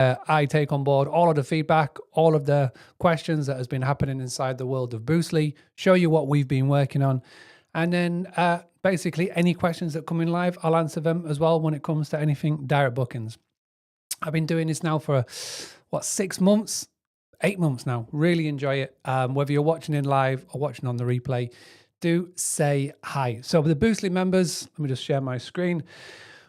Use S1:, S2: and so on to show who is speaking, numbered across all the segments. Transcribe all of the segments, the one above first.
S1: I take on board all of the feedback, all of the questions that has been happening inside the world of Boostly, show you what we've been working on. And then basically any questions that come in live, I'll answer them as well when it comes to anything direct bookings. I've been doing this now for, 6 months, 8 months now. Really enjoy it. Whether you're watching in live or watching on the replay, do say hi. So with the Boostly members, let me just share my screen.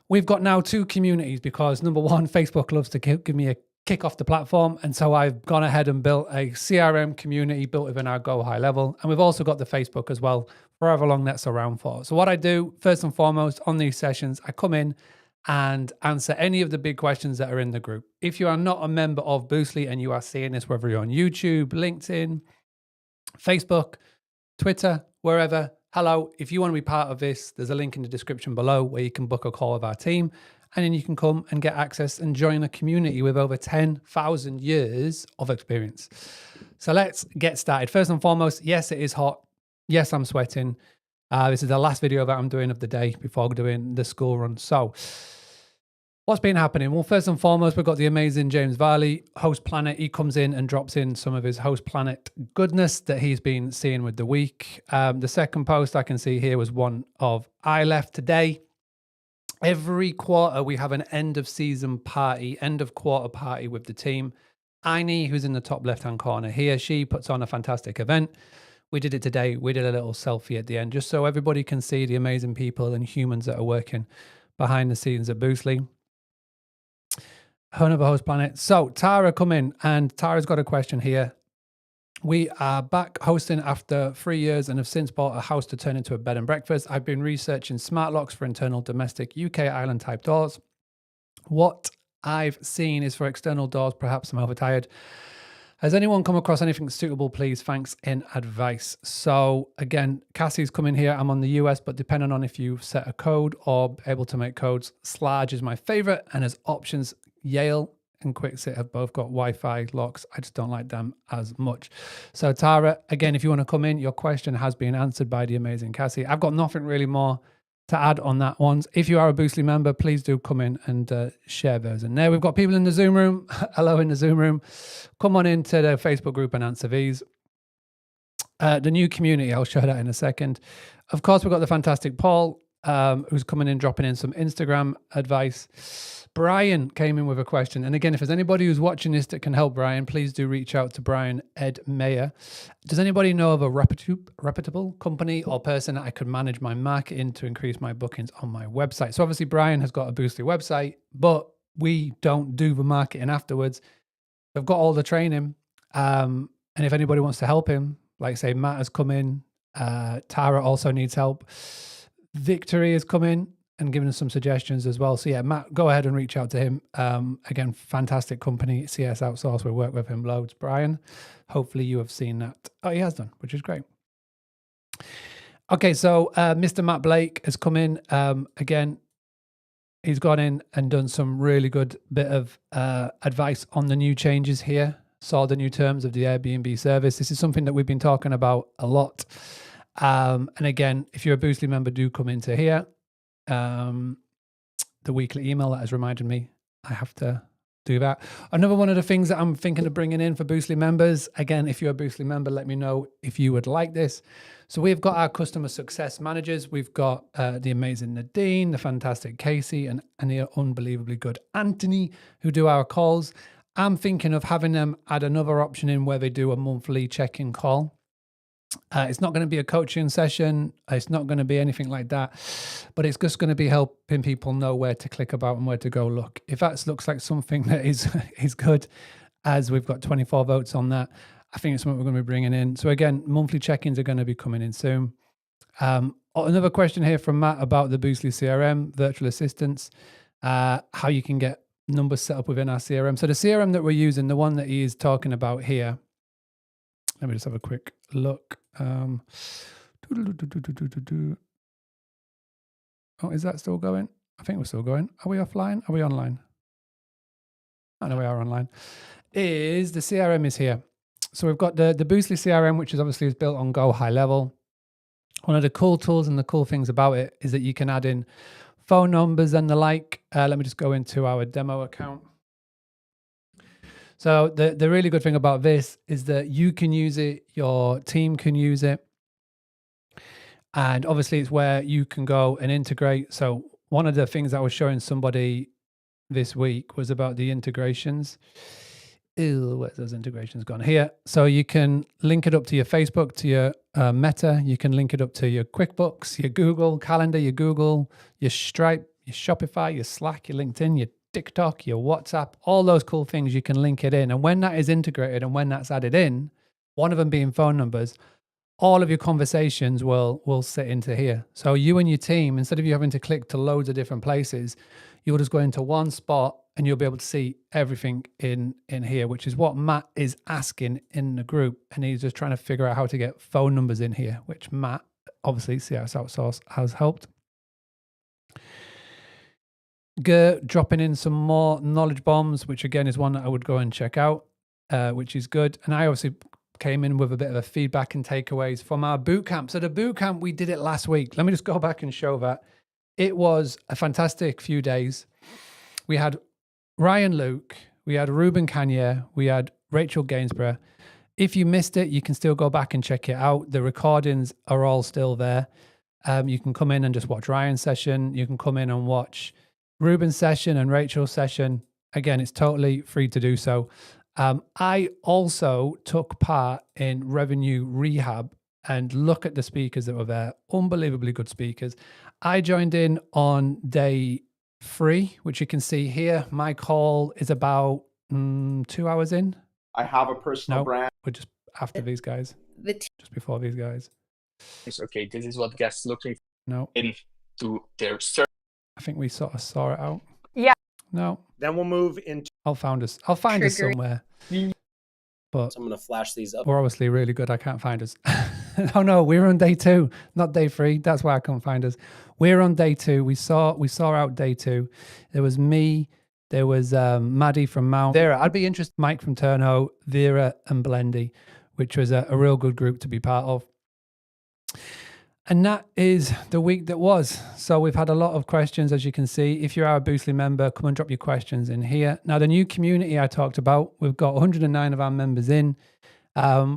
S1: We've got now 2 communities because number one, Facebook loves to give me a kick off the platform. And so I've gone ahead and built a CRM community built within our Go High level. And we've also got the Facebook as well, for however long that's around for. So what I do, first and foremost, on these sessions, I come in and answer any of the big questions that are in the group. If you are not a member of Boostly and you are seeing this, whether you're on YouTube, LinkedIn, Facebook, Twitter, wherever, hello, if you want to be part of this, there's a link in the description below where you can book a call with our team, and then you can come and get access and join a community with over 10,000 years of experience. So let's get started. First and foremost, yes, it is hot. Yes, I'm sweating. This is the last video that I'm doing of the day before doing the school run. So what's been happening? Well, first and foremost, we've got the amazing James Varley, Host Planet. He comes in and drops in some of his Host Planet goodness that he's been seeing with the week. The second post I can see here was one of I left today. Every quarter, we have an end of season party, end of quarter party with the team. Aini, who's in the top left-hand corner here, she puts on a fantastic event. We did it today. We did a little selfie at the end, just so everybody can see the amazing people and humans that are working behind the scenes at Boostly. Another Host Planet. So Tara come in, and Tara's got a question here. We are back hosting after 3 years and have since bought a house to turn into a bed and breakfast. I've been researching smart locks for internal domestic UK island type doors. What I've seen is for external doors, perhaps I'm overtired. Has anyone come across anything suitable, please? Thanks in advice. So again, Cassie's coming here. I'm on the US, but depending on if you set a code or able to make codes, Sludge is my favorite. And as options, Yale and Kwiksit have both got Wi-Fi locks. I just don't like them as much. So Tara, again, if you want to come in, your question has been answered by the amazing Cassie. I've got nothing really more to add on that one. If you are a Boostly member, please do come in and share those in there. We've got people in the Zoom room. Hello in the Zoom room. Come on into the Facebook group and answer these. The new community, I'll show that in a second. Of course, we've got the fantastic Paul, who's coming in, dropping in some Instagram advice. Brian came in with a question. And again, if there's anybody who's watching this that can help Brian, please do reach out to Brian Ed Mayer. Does anybody know of a reputable company or person that I could manage my marketing to increase my bookings on my website? So obviously Brian has got a Boostly website, but we don't do the marketing afterwards. We've got all the training. And if anybody wants to help him, like say Matt has come in, Tara also needs help. Victory has come in and given us some suggestions as well. So yeah, Matt, go ahead and reach out to him. Again, fantastic company, CS Outsource. We work with him loads. Brian, hopefully you have seen that. Oh, he has done, which is great. Okay, so Mr. Matt Blake has come in. Again, he's gone in and done some really good bit of advice on the new changes here. Saw the new terms of the Airbnb service. This is something that we've been talking about a lot. And again, if you're a Boostly member, do come into here. The weekly email that has reminded me I have to do that. Another one of the things that I'm thinking of bringing in for Boostly members, again, if you're a Boostly member, let me know if you would like this. So we've got our customer success managers. We've got the amazing Nadine, the fantastic Casey, and the unbelievably good Anthony, who do our calls. I'm thinking of having them add another option in where they do a monthly check-in call. It's not going to be a coaching session. It's not going to be anything like that, but it's just going to be helping people know where to click about and where to go look. If that looks like something that is good, as we've got 24 votes on that, I think it's something we're going to be bringing in. So again, monthly check-ins are going to be coming in soon. Another question here from Matt about the Boostly CRM, virtual assistants, how you can get numbers set up within our CRM. So the CRM that we're using, the one that he is talking about here, let me just have a quick look. Oh, is that still going? I think we're still going. Are we offline? Are we online? I know we are online. The CRM is here. So we've got the Boostly CRM, which is obviously built on Go High Level. One of the cool tools and the cool things about it is that you can add in phone numbers and the like. Let me just go into our demo account. So the really good thing about this is that you can use it, your team can use it. And obviously it's where you can go and integrate. So one of the things I was showing somebody this week was about the integrations. Ew, where's those integrations gone? Here. So you can link it up to your Facebook, to your Meta. You can link it up to your QuickBooks, your Google Calendar, your Google, your Stripe, your Shopify, your Slack, your LinkedIn, your TikTok, your WhatsApp, all those cool things. You can link it in. And when that is integrated and when that's added in, one of them being phone numbers, all of your conversations will sit into here. So you and your team, instead of you having to click to loads of different places, you'll just go into one spot and you'll be able to see everything in here, which is what Matt is asking in the group. And he's just trying to figure out how to get phone numbers in here, which Matt, obviously, CS Outsource has helped. Dropping in some more knowledge bombs, which again is one that I would go and check out, which is good. And I obviously came in with a bit of a feedback and takeaways from our boot camp. So the boot camp, we did it last week. Let me just go back and show that. It was a fantastic few days. We had Ryan Luke, we had Ruben Kanye, we had Rachel Gainsborough. If you missed it, you can still go back and check it out. The recordings are all still there. You can come in and just watch Ryan's session. You can come in and watch Ruben's session and Rachel's session. Again, it's totally free to do so. I also took part in Revenue Rehab, and look at the speakers that were there. Unbelievably good speakers. I joined in on day 3, which you can see here. My call is about 2 hours in.
S2: I have a personal brand.
S1: We're just after these guys. Just before these guys.
S2: Okay, this is what guests looking into their search.
S1: I think we sort of saw it out.
S3: Yeah.
S1: No.
S4: Then we'll move into.
S1: I'll find us somewhere. But
S4: I'm going to flash these up.
S1: We're obviously really good. I can't find us. Oh no, we're on day 2, not day 3. That's why I can't find us. We're on day 2. We saw out day 2. There was me. There was Maddie from Mount. Vera. I'd be interested. Mike from Turno, Vera and Blendy, which was a real good group to be part of. And that is the week that was. So we've had a lot of questions, as you can see. If you are a Boostly member, come and drop your questions in here. Now, the new community I talked about, we've got 109 of our members in.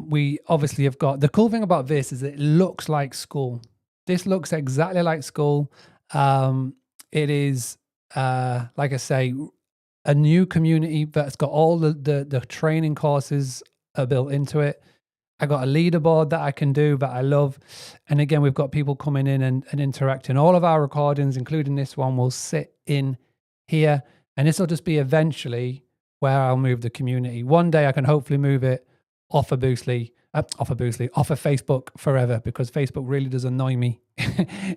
S1: We obviously have got, the cool thing about this is it looks like school. This looks exactly like school. It is, like I say, a new community that's got all the training courses are built into it. I got a leaderboard that I can do that I love. And again, we've got people coming in and interacting. All of our recordings, including this one, will sit in here. And this will just be eventually where I'll move the community. One day I can hopefully move it off of Facebook forever, because Facebook really does annoy me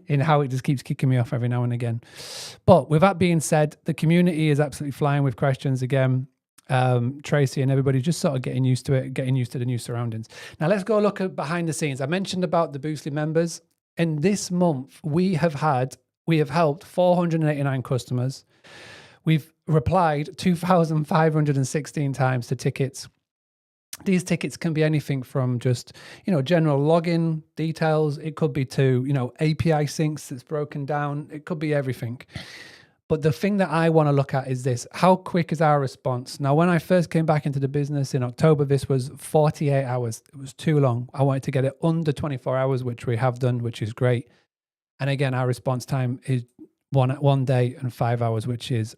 S1: in how it just keeps kicking me off every now and again. But with that being said, the community is absolutely flying with questions again. Tracy and everybody just sort of getting used to it, getting used to the new surroundings. Now let's go look at behind the scenes. I mentioned about the Boostly members. In this month, we have helped 489 customers. We've replied 2,516 times to tickets. These tickets can be anything from just, general login details. It could be to, API syncs that's broken down. It could be everything. But the thing that I want to look at is this. How quick is our response? Now, when I first came back into the business in October, this was 48 hours. It was too long. I wanted to get it under 24 hours, which we have done, which is great. And again, our response time is one day and 5 hours, which is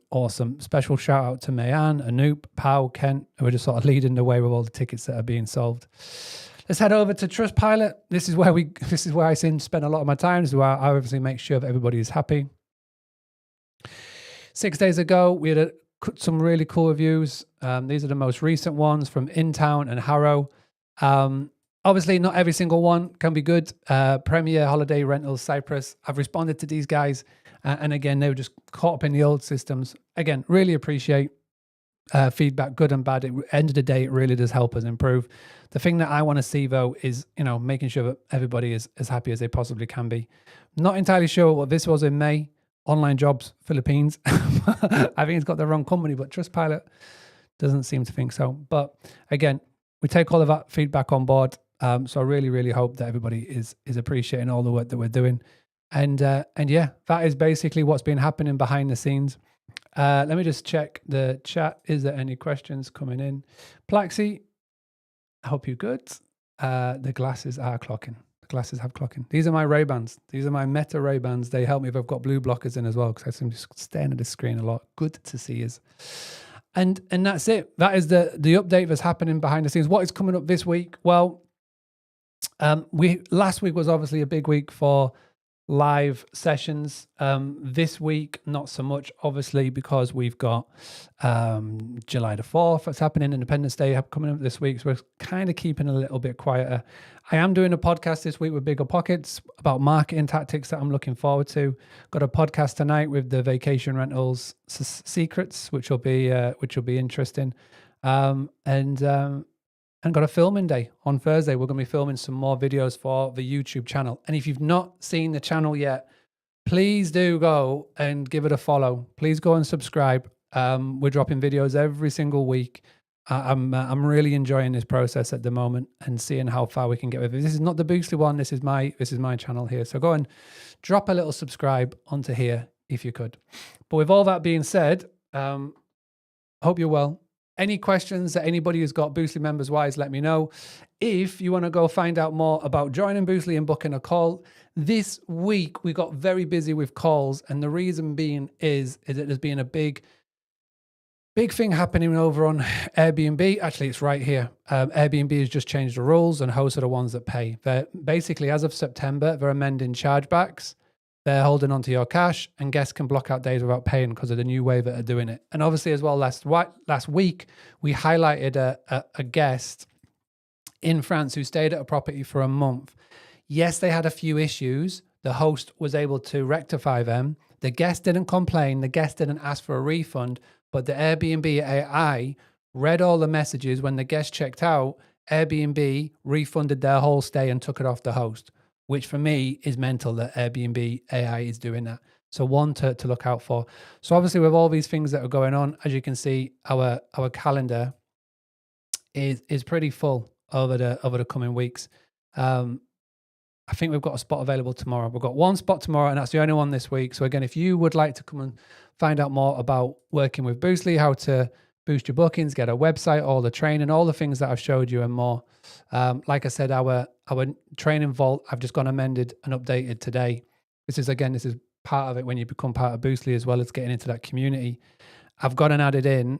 S1: awesome. Special shout out to Mayan, Anoop, Pau, Kent, who are just sort of leading the way with all the tickets that are being solved. Let's head over to Trustpilot. This is where I seem to spend a lot of my time. This is where I obviously make sure that everybody is happy. 6 days ago, we had some really cool reviews. These are the most recent ones from InTown and Harrow. Obviously, not every single one can be good. Premier, Holiday Rentals, Cyprus. I've responded to these guys. And again, they were just caught up in the old systems. Again, really appreciate feedback, good and bad. At the end of the day, it really does help us improve. The thing that I want to see, though, is making sure that everybody is as happy as they possibly can be. Not entirely sure what this was in May. Online Jobs, Philippines. I think it's got the wrong company, but Trustpilot doesn't seem to think so. But again, we take all of that feedback on board. So I really, really hope that everybody is appreciating all the work that we're doing. And yeah, that is basically what's been happening behind the scenes. Let me just check the chat. Is there any questions coming in? Plaxi, I hope you're good. The glasses are clocking. The glasses have clocking. These are my Ray-Bans. These are my Meta Ray-Bans. They help me if I've got blue blockers in as well, because I'm just staring at the screen a lot. Good to see you. And that's it. That is the update that's happening behind the scenes. What is coming up this week? Well, last week was obviously a big week for live sessions. This week, not so much, obviously, because we've got July the 4th. That's happening, Independence Day coming up this week. So we're kind of keeping a little bit quieter. I am doing a podcast this week with Bigger Pockets about marketing tactics that I'm looking forward to. Got a podcast tonight with the vacation rentals secrets, which will be interesting. And got a filming day on Thursday. We're going to be filming some more videos for the YouTube channel. And if you've not seen the channel yet, please do go and give it a follow. Please go and subscribe. We're dropping videos every single week. I'm really enjoying this process at the moment and seeing how far we can get with it. This is not the Boostly one. This is my channel here. So go and drop a little subscribe onto here if you could. But with all that being said, hope you're well. Any questions that anybody who's got Boostly members wise, let me know. If you want to go find out more about joining Boostly and booking a call, this week we got very busy with calls, and the reason being is that there's been a big thing happening over on Airbnb. Actually, it's right here. Airbnb has just changed the rules, and hosts are the ones that pay. They're basically, as of September, they're amending chargebacks. They're holding onto your cash, and guests can block out days without paying because of the new way that are doing it. And obviously as well, last week, we highlighted a guest in France who stayed at a property for a month. Yes, they had a few issues. The host was able to rectify them. The guest didn't complain. The guest didn't ask for a refund, but the Airbnb AI read all the messages. When the guest checked out, Airbnb refunded their whole stay and took it off the host, which for me is mental that Airbnb AI is doing that. So one to look out for. So obviously with all these things that are going on, as you can see, our calendar is pretty full over the coming weeks. I think we've got a spot available tomorrow. We've got one spot tomorrow, and that's the only one this week. So again, if you would like to come and find out more about working with Boostly, how to boost your bookings, get a website, all the training, all the things that I've showed you and more. Like I said, our training vault, I've just gone amended and updated today. This is part of it when you become part of Boostly, as well as getting into that community. I've gone and added in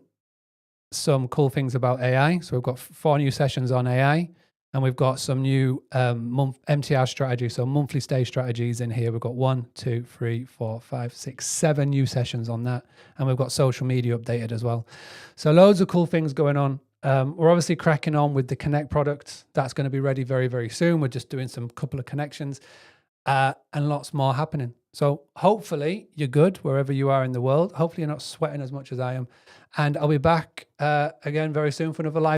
S1: some cool things about AI. So we've got 4 new sessions on AI, and we've got some new MTR strategy, so monthly stay strategies in here. We've got 1, 2, 3, 4, 5, 6, 7 new sessions on that. And we've got social media updated as well. So loads of cool things going on. We're obviously cracking on with the Connect product. That's going to be ready very, very soon. We're just doing some couple of connections and lots more happening. So hopefully you're good wherever you are in the world. Hopefully you're not sweating as much as I am. And I'll be back again very soon for another live.